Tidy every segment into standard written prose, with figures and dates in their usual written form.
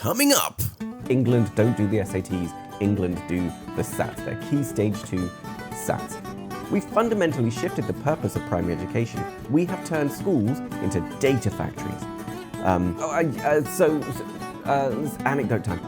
Coming up! England don't do the SATs, England do the SATs. They're Key Stage 2 SATs. We've fundamentally shifted the purpose of primary education. We have turned schools into data factories. It's anecdote time.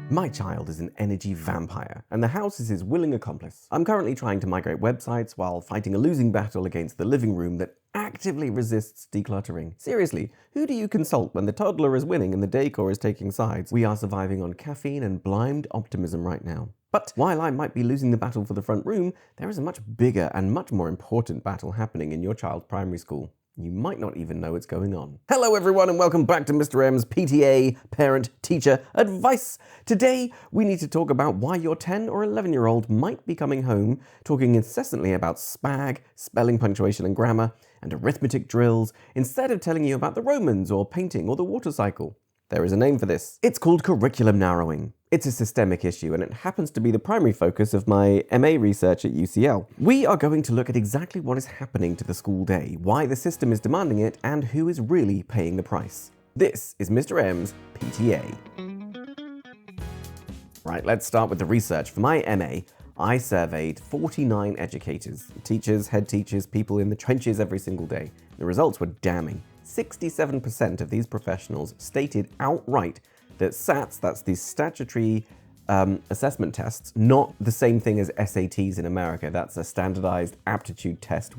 My child is an energy vampire, and the house is his willing accomplice. I'm currently trying to migrate websites while fighting a losing battle against the living room that actively resists decluttering. Seriously, who do you consult when the toddler is winning and the decor is taking sides? We are surviving on caffeine and blind optimism right now. But while I might be losing the battle for the front room, there is a much bigger and much more important battle happening in your child's primary school. You might not even know it's going on. Hello everyone and welcome back to Mr. M's PTA Parent Teacher Advice. Today we need to talk about why your 10 or 11-year-old might be coming home talking incessantly about spag, spelling, punctuation and grammar, and arithmetic drills, instead of telling you about the Romans or painting or the water cycle. There is a name for this. It's called curriculum narrowing. It's a systemic issue and it happens to be the primary focus of my MA research at UCL. We are going to look at exactly what is happening to the school day, why the system is demanding it, and who is really paying the price. This is Mr. M's PTA. Right, let's start with the research. For my MA, I surveyed 49 educators, teachers, head teachers, people in the trenches every single day. The results were damning. 67% of these professionals stated outright that SATs, that's the statutory assessment tests, not the same thing as SATs in America. That's a standardized aptitude test.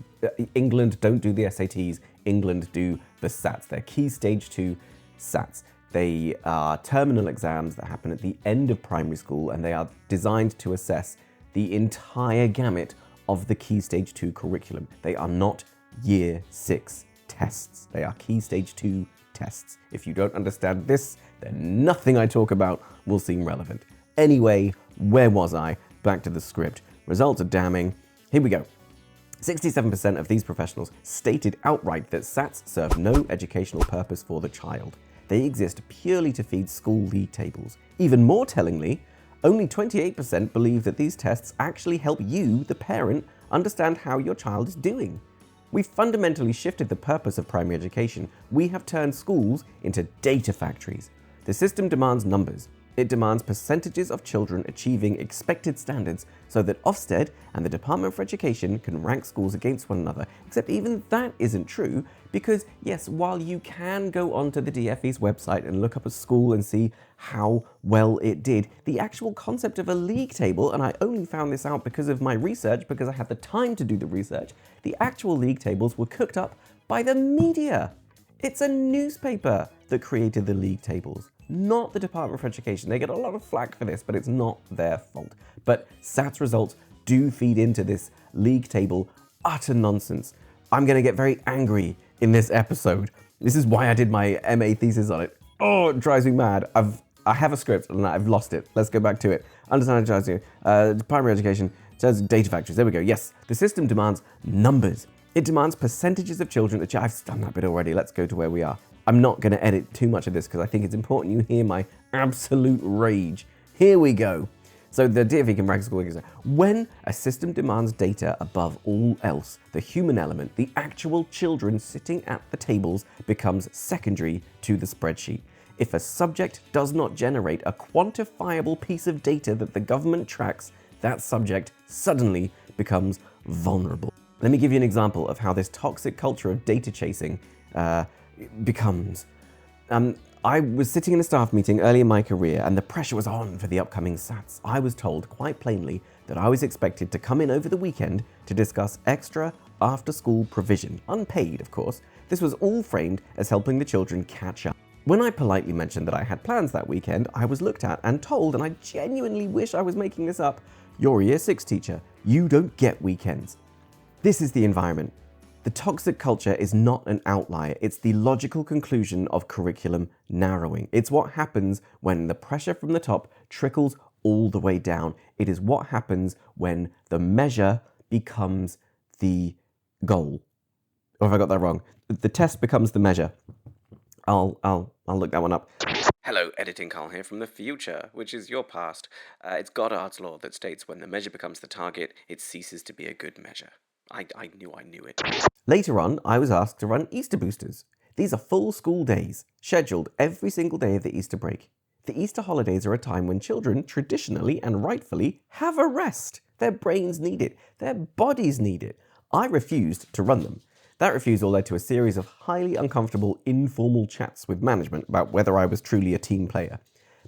England don't do the SATs, England do the SATs. They're Key Stage 2 SATs. They are terminal exams that happen at the end of primary school, and they are designed to assess the entire gamut of the Key Stage 2 curriculum. They are not Year 6 tests. They are Key Stage 2 tests. If you don't understand this, then nothing I talk about will seem relevant. Anyway, where was I? Back to the script. Results are damning. Here we go. 67% of these professionals stated outright that SATs serve no educational purpose for the child. They exist purely to feed school league tables. Even more tellingly, only 28% believe that these tests actually help you, the parent, understand how your child is doing. We've fundamentally shifted the purpose of primary education. We have turned schools into data factories. The system demands numbers. It demands percentages of children achieving expected standards so that Ofsted and the Department for Education can rank schools against one another. Except even that isn't true because, yes, while you can go onto the DFE's website and look up a school and see how well it did, the actual concept of a league table, and I only found this out because of my research, because I had the time to do the research, the actual league tables were cooked up by the media. It's a newspaper that created the league tables, not the Department for Education. They get a lot of flack for this, but it's not their fault. But SATs results do feed into this league table utter nonsense. I'm going to get very angry in this episode. This is why I did my MA thesis on it. Oh, it drives me mad. I have a script and I've lost it. Let's go back to it. Understand primary education says data factories. There we go. Yes, the system demands numbers. It demands percentages of children. I've done that bit already. Let's go to where we are. I'm not going to edit too much of this because I think it's important you hear my absolute rage. Here we go. So the DFE can rank school. When a system demands data above all else, the human element, the actual children sitting at the tables, becomes secondary to the spreadsheet. If a subject does not generate a quantifiable piece of data that the government tracks, that subject suddenly becomes vulnerable. Let me give you an example of how this toxic culture of data chasing becomes. I was sitting in a staff meeting early in my career and the pressure was on for the upcoming SATs. I was told quite plainly that I was expected to come in over the weekend to discuss extra after-school provision, unpaid of course. This was all framed as helping the children catch up. When I politely mentioned that I had plans that weekend, I was looked at and told, and I genuinely wish I was making this up, "You're a Year 6 teacher, you don't get weekends." This is the environment. The toxic culture is not an outlier. It's the logical conclusion of curriculum narrowing. It's what happens when the pressure from the top trickles all the way down. It is what happens when the measure becomes the goal. Or have I got that wrong? The test becomes the measure. I'll look that one up. Hello, Editing Carl here from the future, which is your past. It's Goddard's law that states when the measure becomes the target, it ceases to be a good measure. I knew it. Later on, I was asked to run Easter boosters. These are full school days, scheduled every single day of the Easter break. The Easter holidays are a time when children, traditionally and rightfully, have a rest. Their brains need it. Their bodies need it. I refused to run them. That refusal led to a series of highly uncomfortable, informal chats with management about whether I was truly a team player.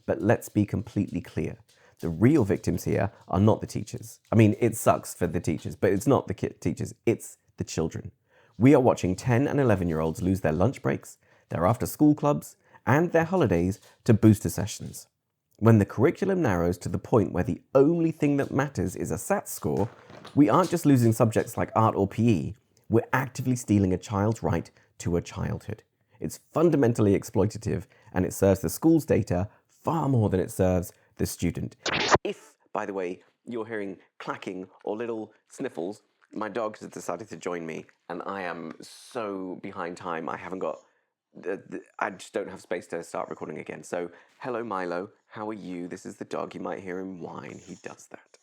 But let's be completely clear. The real victims here are not the teachers. I mean, it sucks for the teachers, but it's not the teachers, it's the children. We are watching 10 and 11-year-olds lose their lunch breaks, their after-school clubs, and their holidays to booster sessions. When the curriculum narrows to the point where the only thing that matters is a SAT score, we aren't just losing subjects like art or PE, we're actively stealing a child's right to a childhood. It's fundamentally exploitative, and it serves the school's data far more than it serves the student. If, by the way, you're hearing clacking or little sniffles, my dog has decided to join me, and I am so behind time. I just don't have space to start recording again. So, hello Milo, how are you? This is the dog. You might hear him whine. He does that.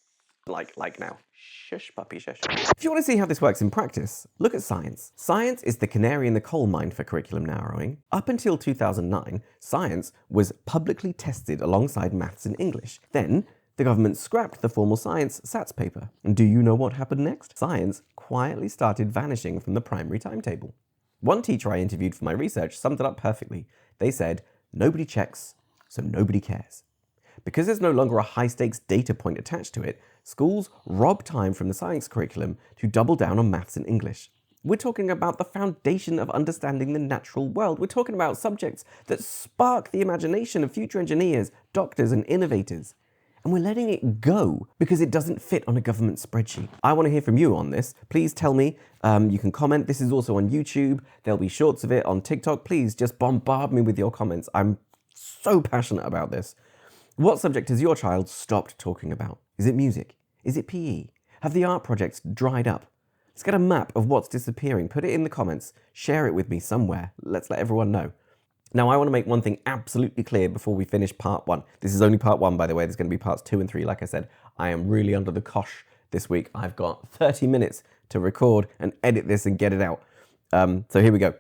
Like now. Shush, puppy, shush. If you want to see how this works in practice, look at science. Science is the canary in the coal mine for curriculum narrowing. Up until 2009, science was publicly tested alongside maths and English. Then, the government scrapped the formal science SATs paper. And do you know what happened next? Science quietly started vanishing from the primary timetable. One teacher I interviewed for my research summed it up perfectly. They said, nobody checks, so nobody cares. Because there's no longer a high-stakes data point attached to it, schools rob time from the science curriculum to double down on maths and English. We're talking about the foundation of understanding the natural world. We're talking about subjects that spark the imagination of future engineers, doctors, and innovators. And we're letting it go because it doesn't fit on a government spreadsheet. I want to hear from you on this. Please tell me. You can comment. This is also on YouTube. There'll be shorts of it on TikTok. Please just bombard me with your comments. I'm so passionate about this. What subject has your child stopped talking about? Is it music? Is it PE? Have the art projects dried up? Let's get a map of what's disappearing. Put it in the comments. Share it with me somewhere. Let's let everyone know. Now, I want to make one thing absolutely clear before we finish part 1. This is only part 1, by the way. There's going to be parts 2 and 3. Like I said, I am really under the cosh this week. I've got 30 minutes to record and edit this and get it out. So here we go.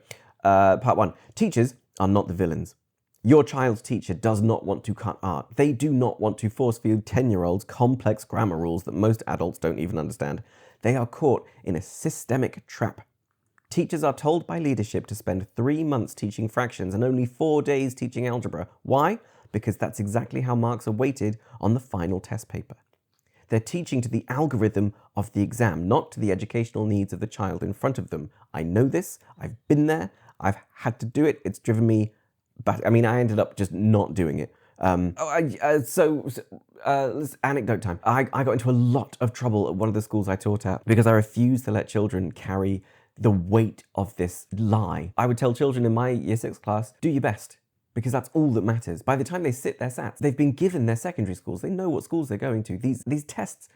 Part 1. Teachers are not the villains. Your child's teacher does not want to cut art. They do not want to force-feed 10-year-olds complex grammar rules that most adults don't even understand. They are caught in a systemic trap. Teachers are told by leadership to spend 3 months teaching fractions and only 4 days teaching algebra. Why? Because that's exactly how marks are weighted on the final test paper. They're teaching to the algorithm of the exam, not to the educational needs of the child in front of them. I know this. I've been there. I've had to do it. It's driven me back. I mean, I ended up just not doing it. Anecdote time. I got into a lot of trouble at one of the schools I taught at because I refused to let children carry the weight of this lie. I would tell children in my year 6 class, do your best, because that's all that matters. By the time they sit their SATs, they've been given their secondary schools. They know what schools they're going to. These tests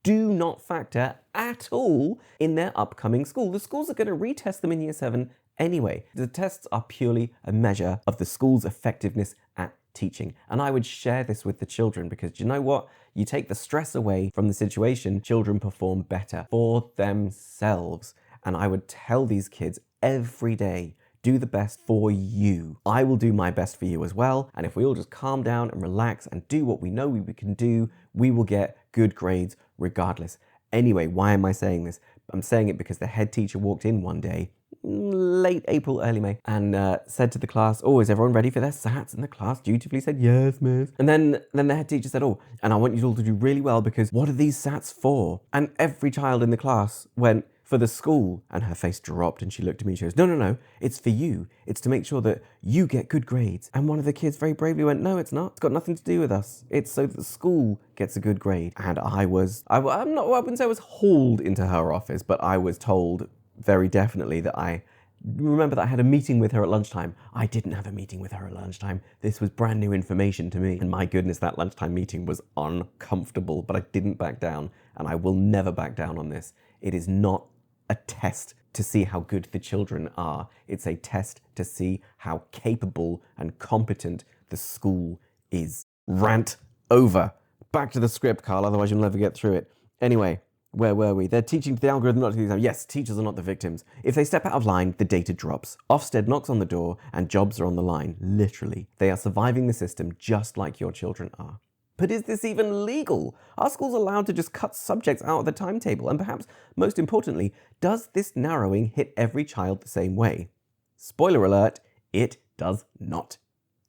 do not factor at all in their upcoming school. The schools are going to retest them in year 7 anyway. The tests are purely a measure of the school's effectiveness at teaching. And I would share this with the children because do you know what? You take the stress away from the situation, children perform better for themselves. And I would tell these kids every day, do the best for you. I will do my best for you as well. And if we all just calm down and relax and do what we know we can do, we will get good grades regardless. Anyway, why am I saying this? I'm saying it because the head teacher walked in one day, late April, early May, and said to the class, oh, is everyone ready for their SATs? And the class dutifully said, yes, miss. And then the head teacher said, oh, and I want you all to do really well because what are these SATs for? And every child in the class went, for the school. And her face dropped and she looked at me and she goes, no, it's for you. It's to make sure that you get good grades. And one of the kids very bravely went, no, it's not. It's got nothing to do with us. It's so that the school gets a good grade. And I wouldn't say I was hauled into her office, but I was told very definitely that I had a meeting with her at lunchtime. I didn't have a meeting with her at lunchtime. This was brand new information to me. And my goodness, that lunchtime meeting was uncomfortable, but I didn't back down. And I will never back down on this. It is not a test to see how good the children are. It's a test to see how capable and competent the school is. Rant over. Back to the script, Carl, otherwise you'll never get through it. Anyway, Where were we? They're teaching the algorithm not to do the exam. Yes, teachers are not the victims. If they step out of line, the data drops. Ofsted knocks on the door and jobs are on the line. Literally. They are surviving the system just like your children are. But is this even legal? Are schools allowed to just cut subjects out of the timetable? And perhaps, most importantly, does this narrowing hit every child the same way? Spoiler alert, it does not.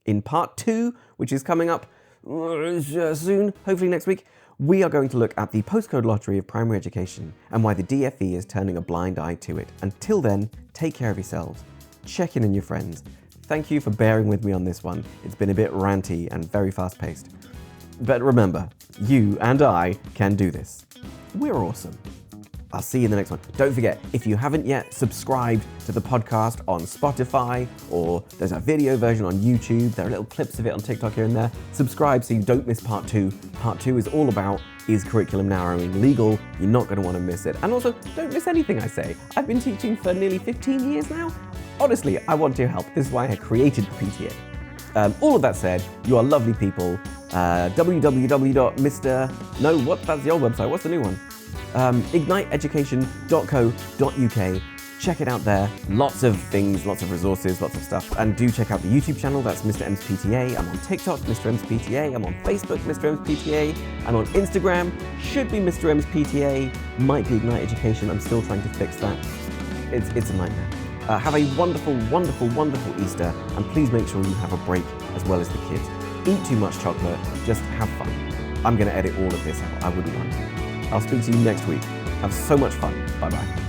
In part 2, which is coming up soon, hopefully next week, we are going to look at the postcode lottery of primary education and why the DFE is turning a blind eye to it. Until then, take care of yourselves, check in on your friends. Thank you for bearing with me on this one. It's been a bit ranty and very fast-paced. But remember, you and I can do this. We're awesome. I'll see you in the next one. Don't forget, if you haven't yet subscribed to the podcast on Spotify, or there's a video version on YouTube, there are little clips of it on TikTok here and there, subscribe so you don't miss part 2. Part 2 is all about, is curriculum narrowing legal? You're not going to want to miss it. And also, don't miss anything I say. I've been teaching for nearly 15 years now. Honestly, I want your help. This is why I created the PTA. All of that said, you are lovely people. That's the old website. What's the new one? igniteeducation.co.uk. Check it out there. Lots of things, lots of resources, lots of stuff. And do check out the YouTube channel. That's Mr. M's PTA. I'm on TikTok, Mr. M's PTA. I'm on Facebook, Mr. M's PTA. I'm on Instagram. Should be Mr. M's PTA. Might be Ignite Education. I'm still trying to fix that. It's a nightmare. Have a wonderful, wonderful, wonderful Easter. And please make sure you have a break as well as the kids. Eat too much chocolate. Just have fun. I'm going to edit all of this out. I wouldn't want to. I'll speak to you next week. Have so much fun. Bye-bye.